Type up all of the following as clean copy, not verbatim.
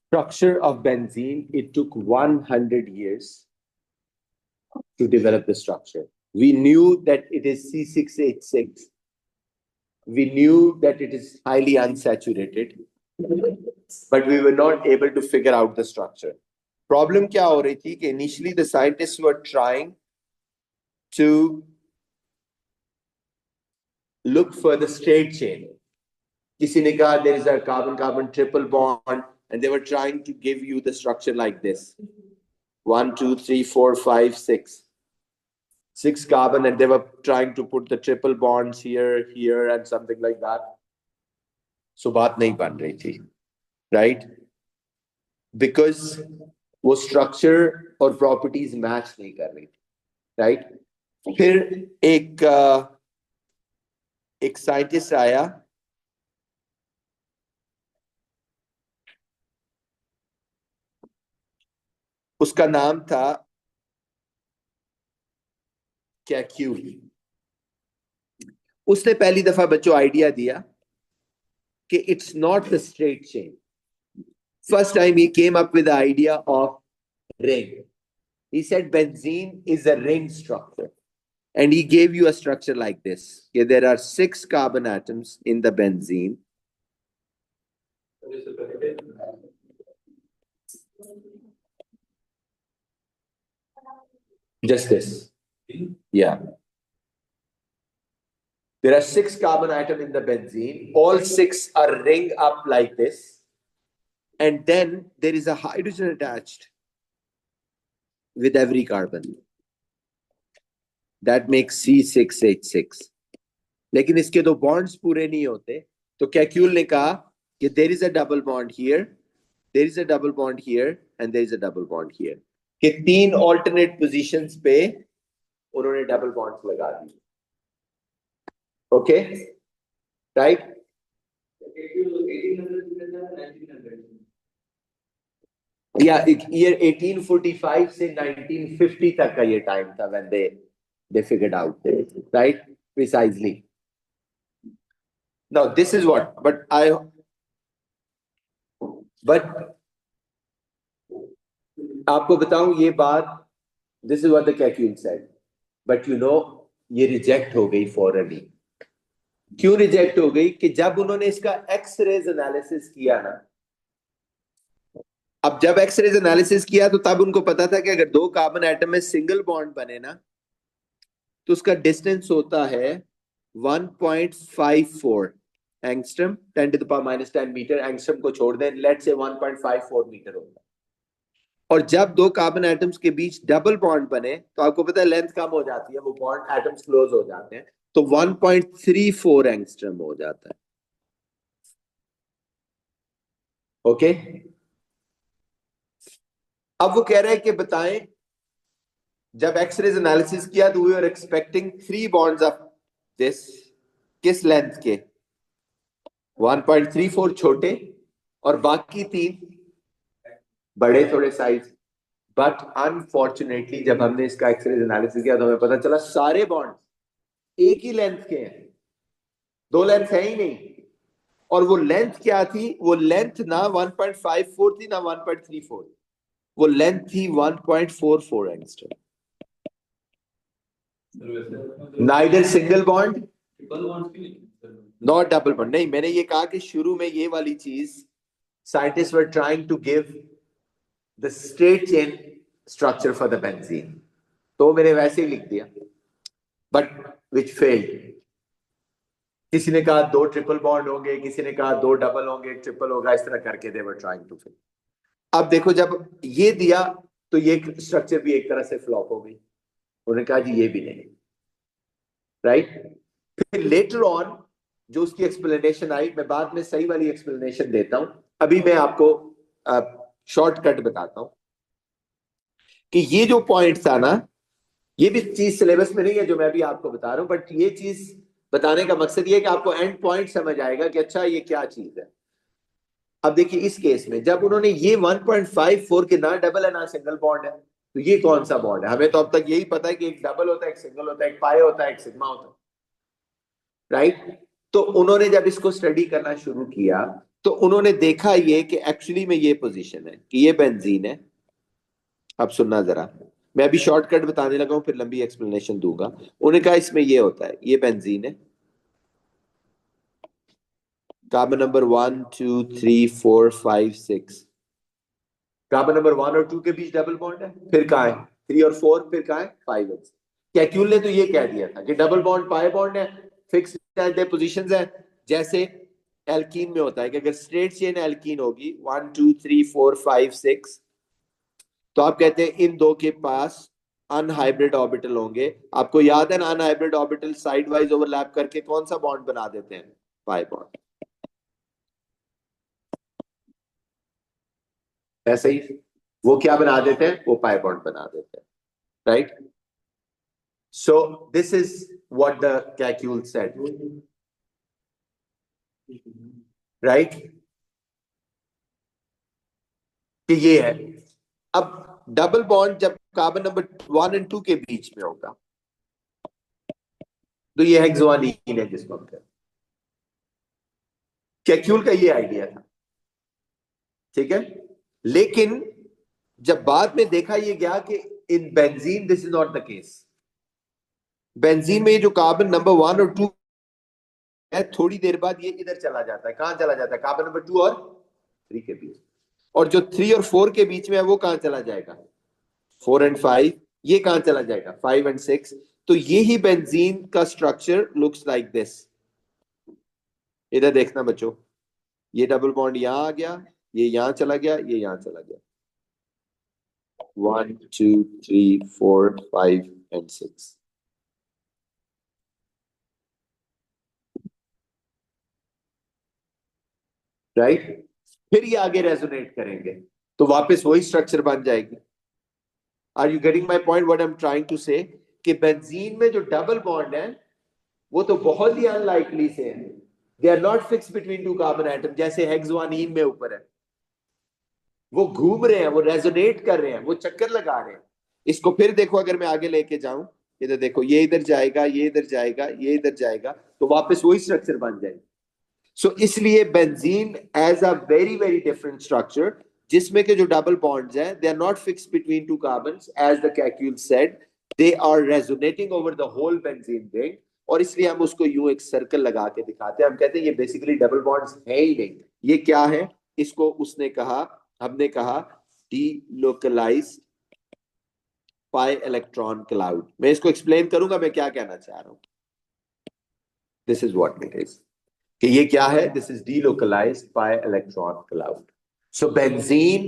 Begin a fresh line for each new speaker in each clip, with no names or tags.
structure of benzene, it took 100 years to develop the structure. We knew that it is C6H6. We knew that it is highly unsaturated, but we were not able to figure out the structure. Problem kya ho rahi thi कि initially the scientists were trying to look for the straight chain. किसी ने कहा there is a carbon-carbon triple bond, and they were trying to give you the structure like this: 1, 2, 3, 4, 5, 6. 6 carbon, and they were trying to put the triple bonds here, here, and something like that. So बात नहीं बन रही थी, right? Because वो structure और properties match नहीं कर रही थी, right? फिर एक scientist आया, उसका नाम था कैक्यूल. उसने पहली दफा बच्चों आइडिया दिया कि it's not the straight chain. First time he came up with the idea of ring. He said benzene is a ring structure. And he gave you a structure like this. Okay, there are 6 carbon atoms in the benzene. Just this. Yeah. There are 6 carbon atoms in the benzene. All 6 are ringed up like this. And then there is a hydrogen attached with every carbon. That makes C6H6. लेकिन इसके दो bonds पूरे नहीं होते. तो Kekulé ने कहा कि there is a double bond here, there is a double bond here, and there is a double bond here. कि 3 alternate positions पे उन्होंने double bonds लगा दिए. Okay, right? Yeah, year 1845 से 1950 तक का ये time था when they figured out this, right? Precisely. Now this is what, but आपको बताऊं ये बात, this is what the Kekule said, but you know ये reject हो गई फौरन. क्यों रिजेक्ट हो गई? कि जब उन्होंने इसका एक्स-रेज एनालिसिस किया ना, अब जब एक्स-रेज एनालिसिस किया तो तब उनको पता था कि अगर 2 कार्बन एटम में सिंगल बॉन्ड बने ना तो उसका डिस्टेंस होता है 1.54 angstrom, 10 to the power -10 metre. Angstrom को छोड़ दें, लेट्स से 1.54 मीटर होगा. और जब 2 कार्बन एटम्स के बीच डबल बॉन्ड बने तो आपको पता है लेंथ कम हो जाती है, वो बॉन्ड एटम्स क्लोज हो जाते हैं, तो 1.34 एंगस्ट्रम हो जाता है. ओके, अब वो कह रहे हैं कि बताएं जब एक्स-रेज एनालिसिस किया तो we are expecting 3 bonds of this, किस लेंथ के? 1.34 छोटे और बाकी 3 बड़े थोड़े साइज. बट अनफॉर्चुनेटली जब हमने इसका एक्स-रेज एनालिसिस किया तो हमें पता चला सारे बॉन्ड एक ही लेंथ के हैं, 2 लेंथ है ही नहीं. और वो लेंथ क्या थी? वो लेंथ ना 1.54 थी ना 1.34, वो लेंथ थी 1.44 angstrom. Neither single bond not double bond. नहीं, मैंने ये कहा कि शुरू में ये वाली चीज scientist were trying to give the straight chain structure for the benzene, तो मैंने वैसे ही लिख दिया, बट विच फेल्ड. किसी ने कहा 2 ट्रिपल बॉन्ड होंगे, किसी ने कहा 2 डबल होंगे, ट्रिपल होगा, इस तरह करके दे वर ट्राइंग टू फिल. अब देखो जब ये दिया तो ये स्ट्रक्चर भी एक तरह से फ्लॉप हो गई. उन्होंने कहा जी ये भी नहीं, राइट? फिर लेटर ऑन जो उसकी एक्सप्लेनेशन आई, मैं बाद में सही वाली एक्सप्लेनेशन देता हूं, अभी मैं आपको शॉर्टकट बताता हूं कि ये जो पॉइंट था ना, ये भी चीज सिलेबस में नहीं है जो मैं अभी आपको बता रहा हूं, बट ये चीज बताने का मकसद ये है कि आपको एंड पॉइंट समझ आएगा कि अच्छा ये क्या चीज है. अब देखिए इस केस में जब उन्होंने ये 1.54 के ना डबल है ना सिंगल बॉन्ड है, तो ये कौन सा बॉन्ड है? हमें तो अब तक यही पता है कि एक डबल होता है, एक सिंगल होता है, एक पाई होता है, एक सिग्मा होता है, राइट? तो उन्होंने जब इसको स्टडी करना शुरू किया तो उन्होंने देखा ये कि एक्चुअली में ये पोजीशन है कि ये बेंजीन है। अब सुनना जरा, मैं अभी शॉर्टकट बताने लगा हूं, फिर लंबी एक्सप्लेनेशन दूंगा। उन्होंने कहा इसमें ये होता है, ये बेंजीन है, कार्बन नंबर 1 2 3 4 5 6, कार्बन नंबर 1 और 2 के बीच डबल बॉन्ड है, फिर कहा है 3 और 4, फिर कहा है 5। कैक्यूल ने तो ये कह दिया था कि डबल बॉन्ड पाई बॉन्ड है, फिक्स पोजीशंस है। जैसे एल्कीन में होता है कि अगर स्ट्रेट चेन एल्कीन होगी 1 2 3 4 5 6, तो आप कहते हैं इन दो के पास अनहाइब्रिड ऑर्बिटल होंगे। आपको याद है ना, unhybrid orbital side wise overlap करके कौन सा बॉन्ड बना देते हैं? Pi bond. ऐसे ही वो क्या बना देते हैं? वो पाई बॉन्ड बना देते हैं, right? So this is what the Kekule said, right? कि ये है। अब डबल बॉन्ड जब कार्बन नंबर 1 और 2 के बीच में होगा तो ये हेक्सोनीन है जिसको हम कहते हैं। कैक्यूल का ये आइडिया था, ठीक है। लेकिन जब बाद में देखा ये गया कि in benzene this is not the case. Benzene में जो कार्बन नंबर 1 और 2 है, थोड़ी देर बाद ये इधर चला जाता है। कहां चला जाता है? कार्बन नंबर 2 और 3 के बीच। और जो 3 और 4 के बीच में है वो कहां चला जाएगा? 4 और 5। ये कहां चला जाएगा? 5 और 6। तो ये ही बेंजीन का स्ट्रक्चर लुक्स लाइक दिस। इधर देखना बच्चों, ये डबल बॉन्ड यहां आ गया, ये यहां चला गया, ये यहां चला गया। 1 2 3 4 5 और 6, राइट। फिर ये आगे रेजोनेट करेंगे तो वापस वही स्ट्रक्चर बन जाएगी। Are you getting my point? What I am trying to say कि बेंजीन में जो डबल बॉन्ड है वो तो बहुत ही अनलाइकली से है। They are not fix between two carbon atom, जैसे हेक्सोनीन में ऊपर है। वो घूम रहे हैं, वो रेजोनेट कर रहे हैं, वो चक्कर लगा रहे हैं। इसको फिर देखो, अगर मैं आगे लेके जाऊं, इधर देखो, ये इधर जाएगा, ये इधर जाएगा, ये इधर जाएगा, तो वापस वही स्ट्रक्चर बन जाएगा। सो इसलिए benzene as a very very different structure, जिसमें के जो डबल बॉन्ड्स हैं they are not fix between two carbons, as the Kekule said, they are resonating over the whole benzene ring. और इसलिए हम उसको यूं एक सर्कल लगा के दिखाते हैं। हम कहते हैं ये बेसिकली डबल बॉन्ड्स है ही नहीं। ये क्या है? इसको उसने कहा, हमने कहा डीलोकलाइज पाई इलेक्ट्रॉन क्लाउड। मैं इसको एक्सप्लेन करूंगा मैं क्या कहना चाह रहा हूं। This is what it is कि ये क्या है? This is delocalised by electron cloud. So benzene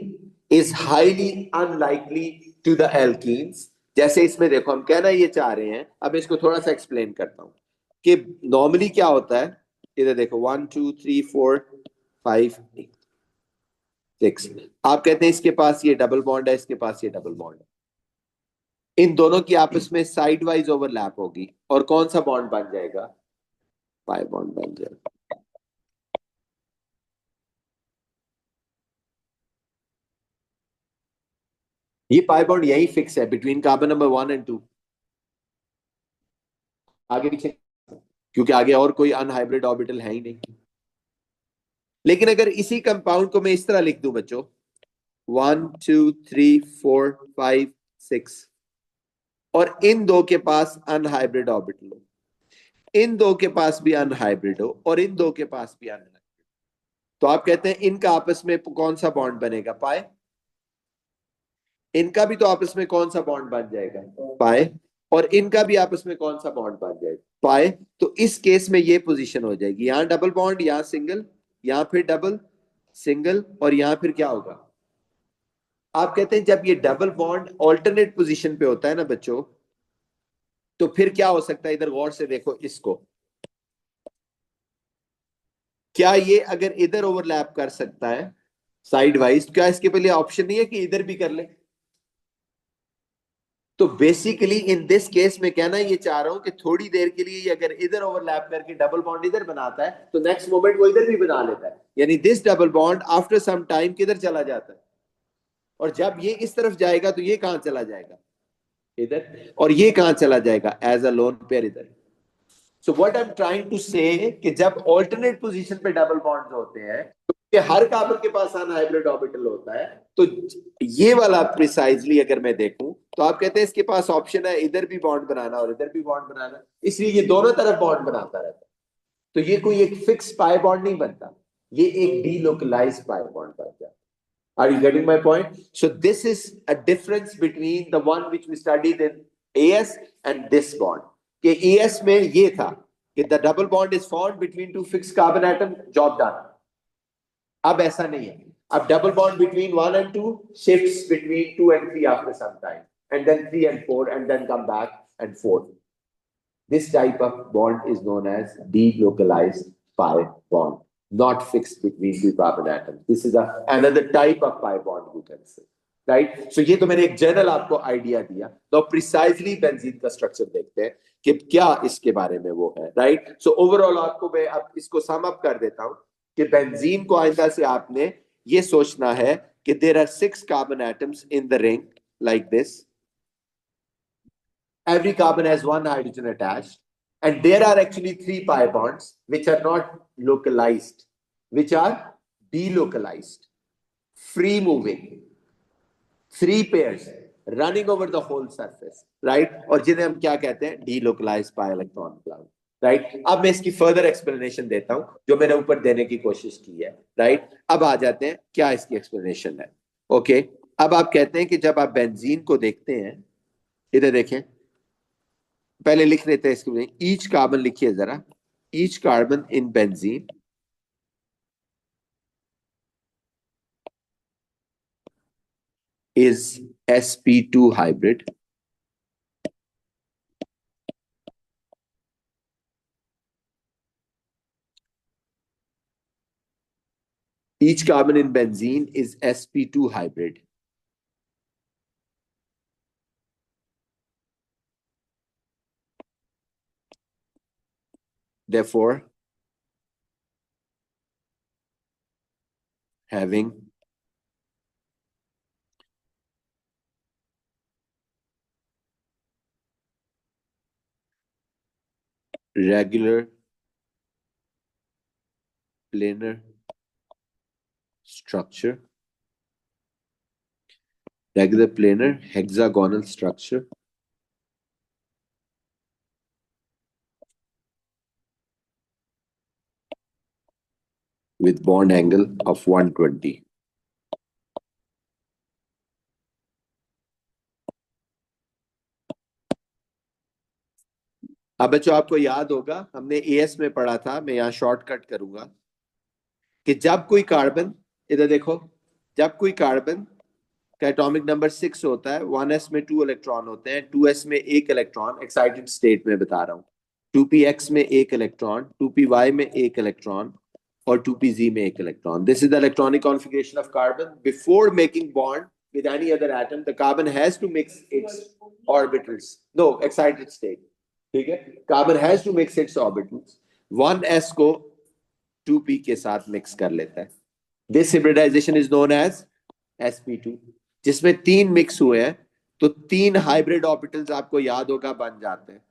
is highly unlikely to the alkenes. जैसे इसमें देखो, हम कहना ये चाह रहे हैं, अब इसको थोड़ा सा एक्सप्लेन करता हूं कि नॉर्मली क्या होता है। इधर देखो 1 2 3 4 5 6, आप कहते हैं इसके पास ये डबल बॉन्ड है, इसके पास ये डबल बॉन्ड है। इन दोनों की आपस में साइड वाइज ओवरलैप होगी और कौन सा बॉन्ड बन जाएगा? पाई बॉन्ड बन जाएगा। ये पाई बॉन्ड यही फिक्स है बिटवीन कार्बन नंबर 1 और 2, आगे पीछे, क्योंकि आगे और कोई अनहाइब्रिड ऑर्बिटल है ही नहीं। लेकिन अगर इसी कंपाउंड को मैं इस तरह लिख दूं बच्चों, 1 2 3 4 5 6, और इन दो के पास अनहाइब्रिड ऑर्बिटल हो, इन दो के पास भी अनहाइब्रिड हो, और इन दो के पास भी अनहाइब्रिड, तो आप कहते हैं इनका आपस में कौन सा बॉन्ड बनेगा? पाए। इनका भी तो आपस में कौन सा बॉन्ड बन जाएगा? पाए। और इनका भी आपस में कौन सा बॉन्ड बन जाएगा? पाए। तो इस केस में ये पोजीशन हो जाएगी, यहां डबल बॉन्ड, यहां सिंगल, यहां फिर डबल, सिंगल, और यहां फिर क्या होगा? आप कहते हैं जब ये डबल बॉन्ड ऑल्टरनेट पोजीशन पे होता है ना बच्चों, तो फिर क्या हो सकता है? इधर गौर से देखो इसको, क्या ये अगर इधर ओवरलैप कर सकता है साइड वाइज, क्या इसके पहले ऑप्शन नहीं है कि इधर भी कर ले? तो बेसिकली इन दिस केस में कहना ये चाह रहा हूं कि थोड़ी देर के लिए अगर इधर ओवरलैप करके डबल बॉन्ड इधर बनाता है तो नेक्स्ट मोमेंट वो इधर भी बना लेता है। यानी this double bond after some time किधर चला जाता है? और जब ये इस तरफ जाएगा तो ये कहां चला जाएगा? इधर। और ये कहां चला जाएगा? एज अ लोन पेयर इधर। So what I am trying to say कि जब ऑल्टरनेट पोजीशन पे डबल बॉन्ड्स होते हैं कि हर कार्बन के पास अनहाइब्रिड ऑर्बिटल होता है। तो ये वाला प्रिसाइजली अगर मैं देखूं तो आप कहते हैं इसके पास ऑप्शन है इधर भी बॉन्ड बनाना और इधर भी बॉन्ड बनाना, इसलिए ये दोनों तरफ बॉन्ड बनाता रहता है। तो ये कोई एक फिक्स पाई बॉन्ड नहीं बनता, ये एक डीलोकलाइज्ड पाई बॉन्ड बन जाता है। Are you getting my point? So this is a difference between the one which we studied in AS and this bond. कि AS में ये था कि the double bond is formed between two fixed carbon atom, job done. अब ऐसा नहीं है, अब double bond between 1 and 2 shifts between 2 and 3 after some time, and then 3 and 4, and then come back and 4. This type of bond is known as delocalized pi bond, not fixed between two carbon atoms. This is another type of pi bond you can say, right? So ये तो मैंने एक general आपको idea दिया। तो precisely benzene का structure देखते हैं कि क्या इसके बारे में वो है, राइट? सो ओवरऑल आपको मैं अब इसको सम अप कर देता हूं कि बेंजीन को आइंदा से आपने ये सोचना है कि there are 6 carbon atoms in the ring like this. Every carbon has one hydrogen attached, and there are actually 3 pi bonds which are not localized, which are delocalized, free moving, 3 pairs running over the whole surface, right? और जिन्हें हम क्या कहते हैं, delocalized pi electron cloud, right? अब मैं इसकी further explanation देता हूं जो मैंने ऊपर देने की कोशिश की है, right? अब आ जाते हैं क्या इसकी explanation है, okay? अब आप कहते हैं कि जब आप बेंजीन को देखते हैं, इधर देखें, पहले लिख लेते हैं इसके लिए, ईच कार्बन लिखिए जरा, each carbon in benzene is sp2 hybrid. Each carbon in benzene is sp2 hybrid. Therefore, having regular planar structure, regular planar hexagonal structure with bond angle of 120. अब बच्चों आपको याद होगा हमने एएस में पढ़ा था, मैं यहाँ शॉर्टकट करूंगा, कि जब कोई कार्बन, इधर देखो, जब कोई कार्बन का एटॉमिक नंबर 6 होता है, 1s में 2 इलेक्ट्रॉन होते हैं, 2s में 1 इलेक्ट्रॉन, एक्साइटेड स्टेट में बता रहा हूं, 2px में 1 इलेक्ट्रॉन, 2py में 1 इलेक्ट्रॉन और 2pz में 1 electron. This is the electronic configuration of carbon before making bond with any other atom. The carbon has to mix its orbitals. No, excited state. ठीक है, carbon has to mix its orbitals, 1s को 2p के साथ mix कर लेता है। This hybridisation is known as sp2, जिसमें 3 mix हुए हैं तो 3 हाइब्रिड ऑर्बिटल्स आपको याद होगा बन जाते हैं।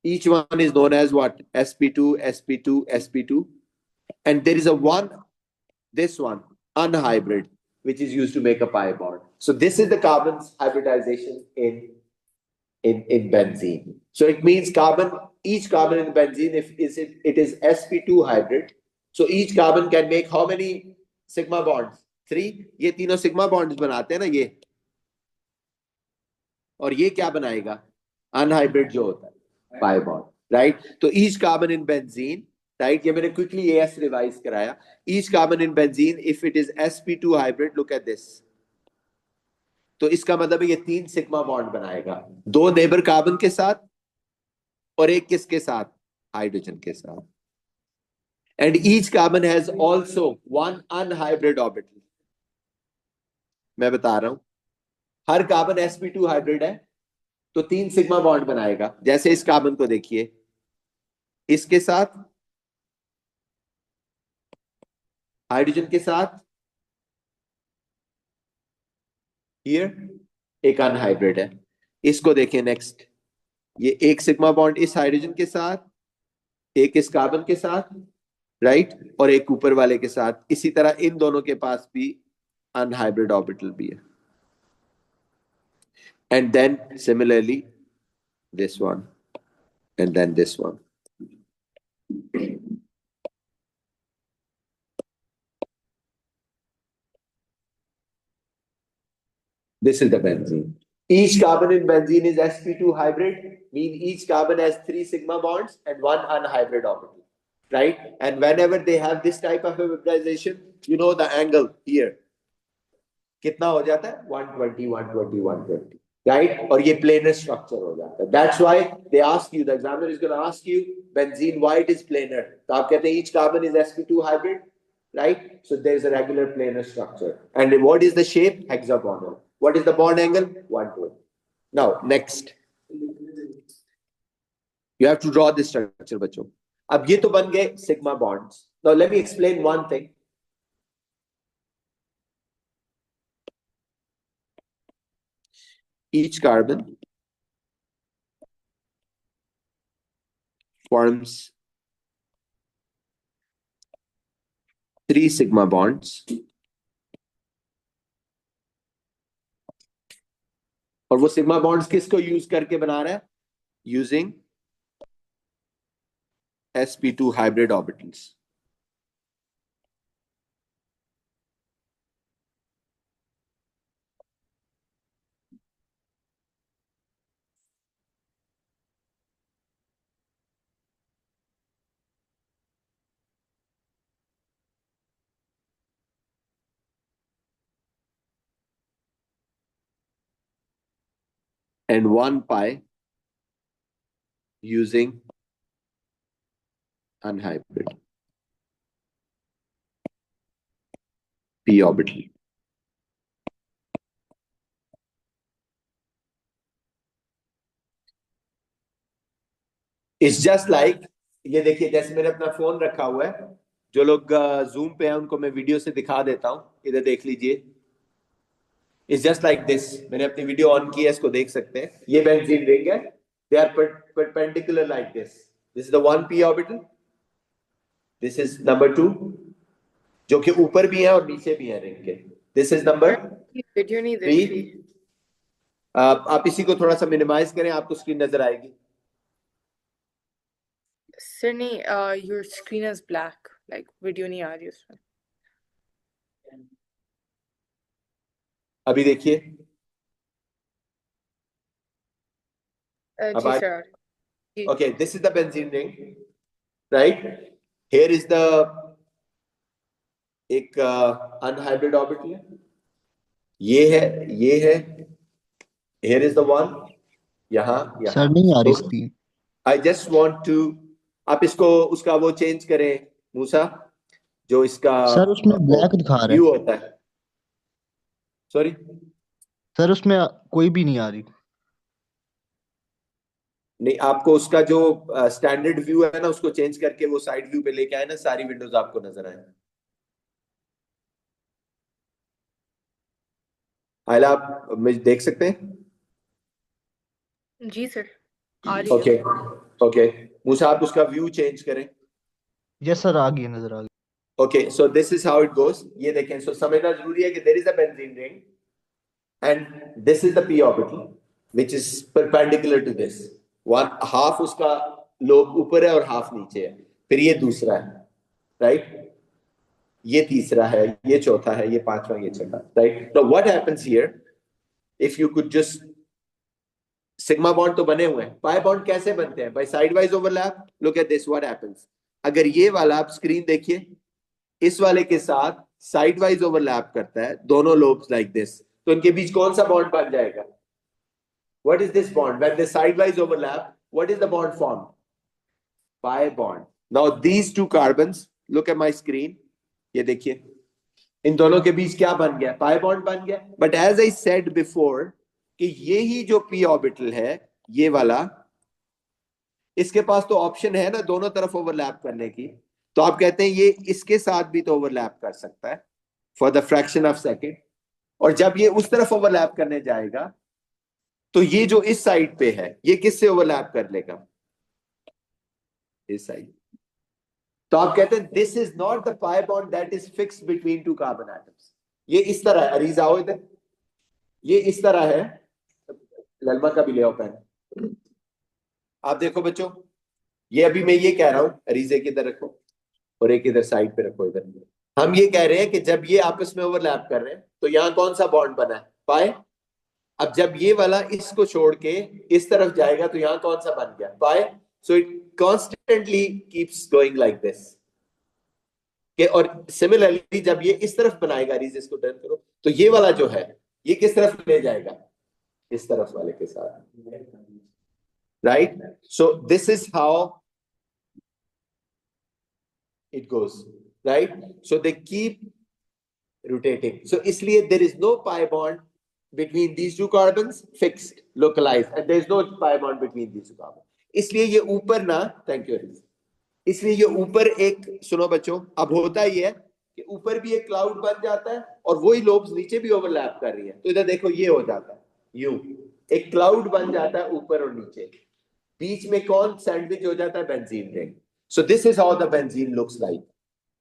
each one is known as what? sp2, sp2, sp2, and there is a one, this one, unhybrid, which is used to make a pi bond. So this is the carbon's hybridization in benzene. So it means carbon, each carbon in benzene, if it is sp2 hybrid, so each carbon can make how many sigma bonds? 3. ये तीनों sigma bonds बनाते हैं ना ये, और ये क्या बनाएगा? अनहाइब्रिड जो होता है, pi bond, right? तो each carbon in benzene, right? ये मैंने quickly AS रिवाइज कराया, each carbon in benzene if it is sp2 hybrid, look at this, तो इसका मतलब है ये 3 सिग्मा बॉन्ड बनाएगा, 2 नेबर कार्बन के साथ और एक किसके साथ? हाइड्रोजन के साथ। And each carbon has also 1 unhybrid orbital. मैं बता रहा हूं, हर कार्बन sp2 हाइब्रिड है तो 3 सिग्मा बॉन्ड बनाएगा। जैसे इस कार्बन को देखिए, इसके साथ, हाइड्रोजन के साथ, हियर एक अनहाइब्रिड है। इसको देखिए नेक्स्ट, ये एक सिग्मा बॉन्ड इस हाइड्रोजन के साथ, एक इस कार्बन के साथ, राइट, और एक ऊपर वाले के साथ। इसी तरह इन दोनों के पास भी अनहाइब्रिड ऑर्बिटल भी है। And then similarly this one and then this one. This is the benzene. Each carbon in benzene is sp2 hybrid, mean each carbon has 3 sigma bonds and 1 unhybrid orbital, right? And whenever they have this type of hybridization, you know the angle here कितना हो जाता है, 120 120 120, right? और ये planar structure हो जाता है. That's why they ask you, the examiner is going to ask you benzene why it is planar. तो आप कहते हैं each carbon is sp2 hybrid, right? So there is a regular planar structure. And what is the shape? Hexagonal. What is the bond angle? 120. Now next, you have to draw this structure बच्चों. अब ये तो बन गए sigma bonds. Now let me explain one thing. Each carbon forms 3 sigma bonds और वो sigma bonds किसको use करके बना रहा है? Using sp2 hybrid orbitals. And 1 pi using unhybrid p orbital. It's just like, ये देखिए जैसे मैंने अपना फोन रखा हुआ है, जो लोग जूम पे हैं उनको मैं वीडियो से दिखा देता हूं, इधर देख लीजिए. It's just like this. मैंने अपनी वीडियो ऑन की है, इसको देख सकते हैं. ये बेंजीन रिंग है. They are perpendicular like this. This is the 1p orbital. This is number 2, जो कि ऊपर भी है और नीचे भी है रिंग के. This is number
वीडियो नहीं
3.
देख रही.
आप इसी को थोड़ा सा मिनिमाइज करें, आपको स्क्रीन नजर आएगी.
सर नहीं, your screen is black, like video नहीं आ रही उसमें.
अभी देखिए.
जी sir.
Okay, this is the benzene ring, right? Here is the एक unhybrid orbital है. ये है. Here is the one. यहाँ.
सर नहीं आ रही screen.
I just want to, आप इसको उसका वो चेंज करें मूसा, जो इसका
सर उसमें ब्लैक दिखा रहा
व्यू
है.
होता है. सॉरी
सर उसमें कोई भी नहीं आ रही.
नहीं, आपको उसका जो स्टैंडर्ड व्यू है ना, उसको चेंज करके वो साइड व्यू पे लेके आए ना, सारी विंडोज आपको नजर आए. आयला आप मुझे देख सकते हैं?
जी सर, आ रही है.
ओके ओके, मूसा आप उसका व्यू चेंज करें.
यस सर, आ गई, नजर आ गई.
Okay, so this is how it goes. ये देखें, सो समझना जरूरी है कि there is a benzene ring and this is the p orbital which is perpendicular to this. One half उसका लोब ऊपर है और हाफ नीचे है. फिर ये दूसरा है, राइट? ये तीसरा है, ये चौथा है, ये पांचवा, ये छठा, right? Now what happens here, if you could just, sigma bond तो बने हुए हैं, पाई बॉन्ड कैसे बनते हैं? By side wise overlap. Look at this, what happens. अगर ये वाला आप स्क्रीन देखिए, इस वाले के साथ साइड वाइज ओवरलैप करता है, दोनों लोब्स लाइक दिस, तो इनके बीच कौन सा बॉन्ड बन जाएगा? What is this bond? When they sidewise overlap, what is the bond formed? Pi bond. Now these two carbons, look at my screen. ये देखिए, इन दोनों के बीच क्या बन गया? Pi bond बन गया. But as I said before, कि ये ही जो p orbital है, ये वाला, इसके पास तो ऑप्शन है ना दोनों तरफ ओवरलैप करने की. तो आप कहते हैं ये इसके साथ भी तो ओवरलैप कर सकता है for the fraction of second. और जब ये उस तरफ ओवरलैप करने जाएगा, तो ये जो इस साइड पे है, ये किससे ओवरलैप कर लेगा? इस साइड. तो आप कहते हैं this is not the pi bond that is fixed between two carbon atoms. ये इस तरह है, अरीज आओ इधर, ये इस तरह है, ललमा का भी ले आओ पेन। आप देखो बच्चों, ये अभी मैं ये कह रहा हूं, अरीज एक इधर रखो और एक इधर साइड पे रखो इधर। हम ये कह रहे हैं कि जब ये आपस में ओवरलैप कर रहे हैं तो यहां कौन सा बॉन्ड बना है, पाए। अब जब ये वाला इसको छोड़ के इस तरफ जाएगा तो यहां कौन सा बन गया, पाए। So it constantly keeps going like this के। और सिमिलरली जब ये इस तरफ बनाएगा, रीज इसको टर्न करो, तो ये वाला जो है ये किस तरफ ले जाएगा, इस तरफ वाले के साथ, right. So this is how it goes, right? So they keep rotating. So इसलिए there is no pi bond between these two carbons, fixed, localized, and there is no pi bond between these two carbons. इसलिए ये ऊपर ना, thank you, इसलिए ये ऊपर एक, सुनो बच्चों, अब होता ये है कि ऊपर भी एक क्लाउड बन जाता है और वही लोब्स नीचे भी ओवरलैप कर रही है। तो इधर देखो ये हो जाता है, यूं एक क्लाउड बन जाता है ऊपर और नीचे, बीच में कौन सैंडविच हो जाता है, benzene ring. So this is how the benzene looks like.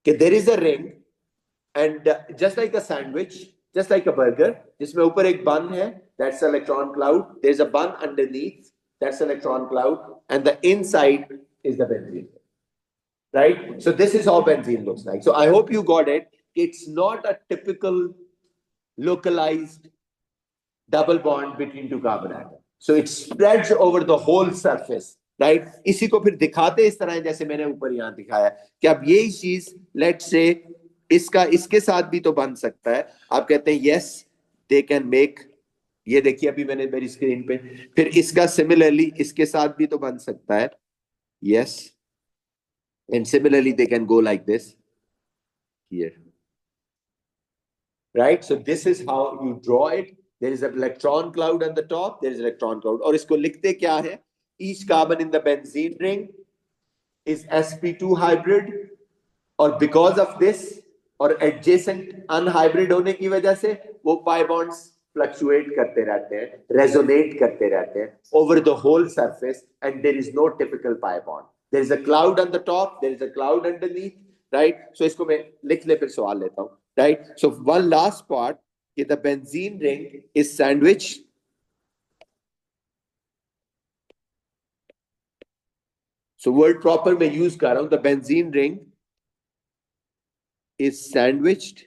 Okay, there is a ring, and just like a sandwich, just like a burger, जिसमें ऊपर एक bun है, that's electron cloud. There's a bun underneath, that's electron cloud, and the inside is the benzene. Right? So this is how benzene looks like. So I hope you got it. It's not a typical localized double bond between two carbon atoms. So it spreads over the whole surface. Right इसी को फिर दिखाते इस तरह जैसे मैंने ऊपर यहां दिखाया कि अब यही चीज लेट्स से इसका इसके साथ भी तो बन सकता है। आप कहते हैं यस दे कैन मेक, ये देखिए अभी मैंने मेरी स्क्रीन पे, फिर इसका सिमिलरली इसके साथ भी तो बन सकता है, yes, and similarly they can go like this here, right. So this is how you draw it. There is an electron cloud on the top, there is electron cloud, और इसको लिखते क्या है, each carbon in the benzene ring is sp2 hybrid, और because of this और adjacent unhybrid होने की वजह से वो pi bonds fluctuate करते रहते हैं, resonate करते रहते हैं over the whole surface, and there is no typical pi bond. There is a cloud on the top, there is a cloud underneath, right? So इसको मैं लिख ले, फिर सवाल लेता हूं, right? So one last part, कि the benzene ring is sandwiched So word proper मैं use कर रहा हूं, the benzene ring is sandwiched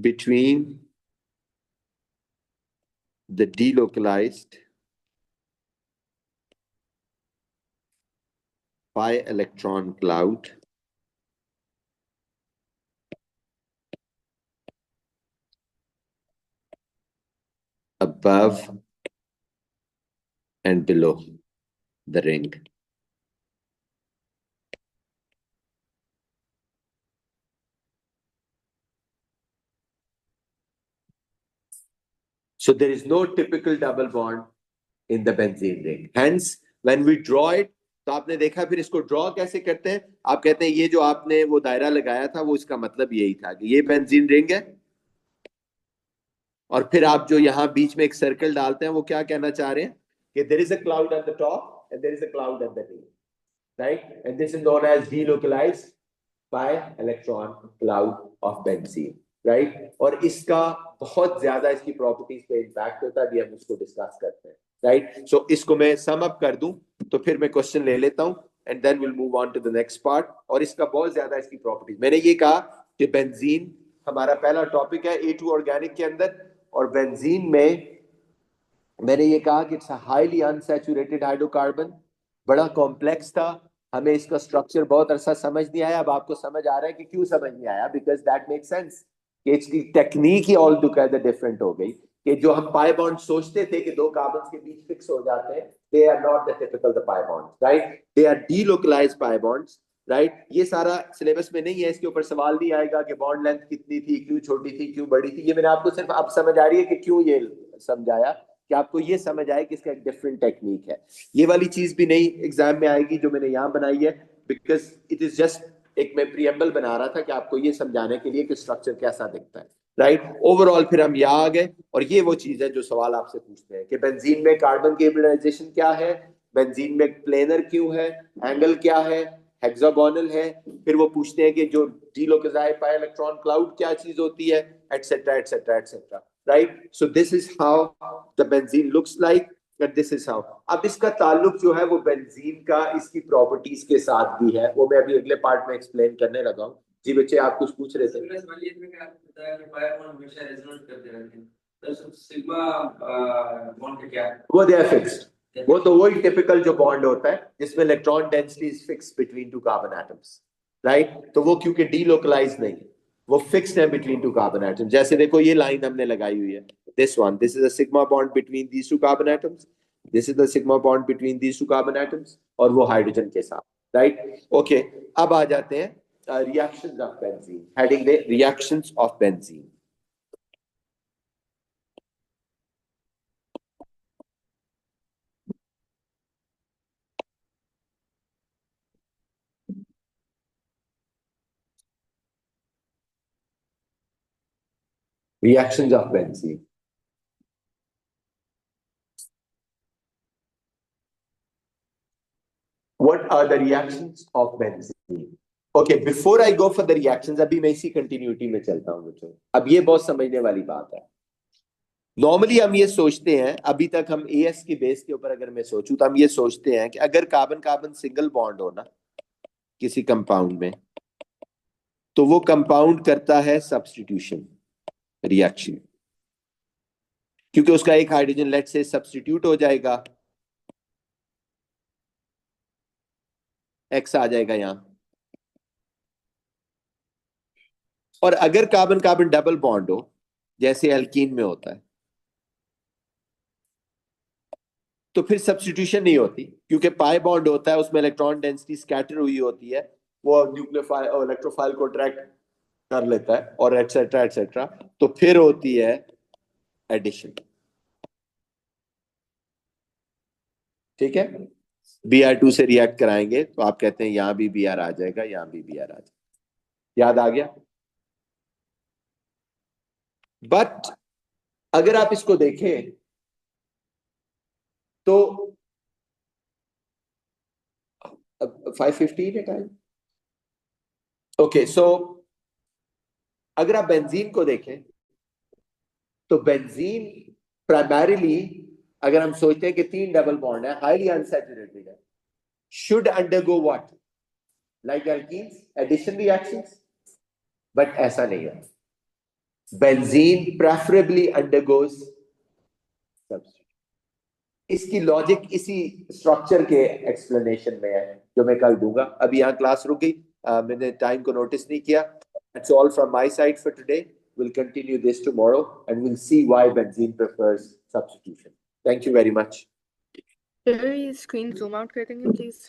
between the delocalized pi electron cloud above and below the ring. So there is no typical double bond in the benzene ring. Hence, when we draw it, तो आपने देखा फिर इसको draw कैसे करते हैं, आप कहते हैं ये जो आपने वो दायरा लगाया था वो इसका मतलब यही था कि ये बेंजीन रिंग है, और फिर आप जो यहाँ बीच में एक सर्कल डालते हैं वो क्या कहना चाह रहे हैं कि there is a cloud at the top and there is a cloud at the tail, right? And this is known as delocalized pi electron cloud of benzene, right? और इसका बहुत ज्यादा इसकी प्रॉपर्टीज पे इम्पैक्ट होता है, अभी हम उसको डिस्कस करते हैं, राइट। सो इसको मैं सम अप कर दूं तो फिर मैं क्वेश्चन ले लेता हूं and then will move on to the next part. और इसका बहुत ज्यादा इसकी प्रॉपर्टीज, मैंने ये कहा कि बेंजीन हमारा पहला टॉपिक है A2 ऑर्गेनिक के अंदर, और बेंजीन में मैंने ये कहा कि it's a highly unsaturated hydrocarbon, बड़ा कॉम्प्लेक्स था, हमें इसका स्ट्रक्चर बहुत अरसा समझ नहीं आया। अब आपको समझ आ रहा है कि क्यों समझ नहीं आया, बिकॉज दैट मेक सेंस कि इसकी टेक्निक ही ऑल टुगेदर डिफरेंट हो गई, कि जो हम पाई बॉन्ड सोचते थे कि दो कार्बन के बीच फिक्स हो जाते हैं, they are not the typical the pi bonds, right, they are delocalised pi bonds, right. ये सारा सिलेबस में नहीं है, इसके ऊपर सवाल नहीं आएगा कि बॉन्ड लेंथ कितनी थी, क्यों छोटी थी, क्यों बड़ी थी। ये मैंने आपको सिर्फ अब समझ आ रही है कि क्यों ये समझाया, कि आपको ये समझ आए कि इसका एक डिफरेंट टेक्निक है। ये वाली चीज भी नहीं एग्जाम में आएगी जो मैंने यहाँ बनाई है, बिकॉज इट इज जस्ट एक मैं प्रियम्बल बना रहा था कि आपको ये समझाने के लिए कि स्ट्रक्चर कैसा दिखता है, राइट। ओवरऑल फिर हम यहाँ आ गए, और ये वो चीज है जो सवाल आपसे पूछते हैं कि बेंजीन में कार्बन केबलाइजेशन क्या है, बेंजीन में प्लेनर क्यों है, एंगल क्या है, हेक्सागोनल है। फिर वो पूछते हैं कि जो डीलोकेजाइड पाई इलेक्ट्रॉन क्लाउड क्या चीज होती है, etcetera etcetera etcetera, right. So this is how the benzene looks like, and this is how. अब इसका ताल्लुक जो है वो बेंजीन का इसकी प्रॉपर्टीज के साथ भी है, वो मैं अभी अगले पार्ट में एक्सप्लेन करने लगा हूँ। जी बच्चे आप कुछ पूछ रहे थे। वो दे आर फिक्स्ड, वो तो वही टिपिकल जो बॉन्ड होता है जिसमें electron density is fixed between two carbon atoms, right. तो वो क्योंकि डीलोकलाइज नहीं, वो फिक्स्ड है बिटवीन टू कार्बन एटम्स। जैसे देखो ये लाइन हमने लगाई हुई है, this one, this is a sigma bond between these two carbon atoms, this is the sigma bond between these two carbon atoms, और वो हाइड्रोजन के साथ, राइट। ओके, अब आ जाते हैं reactions of benzene, heading they reactions of benzene. Reactions of benzene. What are the reactions of benzene? Okay, before I go for the reactions, अभी मैं इसी कंटिन्यूटी में चलता हूँ बच्चों। अब ये बहुत समझने वाली बात है। नॉर्मली हम ये सोचते हैं, अभी तक हम एएस की बेस के ऊपर अगर मैं सोचूं तो हम ये सोचते हैं कि अगर कार्बन कार्बन सिंगल बॉन्ड हो ना किसी कंपाउंड में, तो वो कंपाउंड करता है सब्स्टिट्यूशन रिएक्शन, क्योंकि उसका एक हाइड्रोजन लेट से सब्स्टिट्यूट हो जाएगा, एक्स आ जाएगा यहां। और अगर कार्बन कार्बन डबल बॉन्ड हो जैसे एल्कीन में होता है, तो फिर सब्स्टिट्यूशन नहीं होती, क्योंकि पाई बॉन्ड होता है, उसमें इलेक्ट्रॉन डेंसिटी स्कैटर हुई होती है, वो न्यूक्लियोफाइल और इलेक्ट्रोफाइल को अट्रैक्ट कर लेता है, और एटसेट्रा एटसेट्रा। तो फिर होती है एडिशन, ठीक है। Br2 से रिएक्ट कराएंगे तो आप कहते हैं यहां भी Br आ जाएगा, यहां भी Br आ जाएगा। याद आ गया। बट अगर आप इसको देखें तो 5:15 है टाइम। ओके, सो अगर आप बेंजीन को देखें तो बेंजीन प्राइमरीली, अगर हम सोचते हैं कि 3 डबल बॉन्ड है, हाईली अनसैचुरेटेड है, should undergo what, like alkenes, addition reactions. But ऐसा नहीं है, बेंजीन प्रेफरेबली अंडरगोज सब्स्टिट्यूशन। इसकी लॉजिक इसी स्ट्रक्चर के एक्सप्लेनेशन में है जो मैं कल दूंगा। अभी यहाँ क्लास रुक गई, मैंने टाइम को नोटिस नहीं किया। That's all from my side for today. We'll continue this tomorrow and we'll see why benzene prefers substitution. Thank you very much.
Can we screen zoom out कर देंगे please?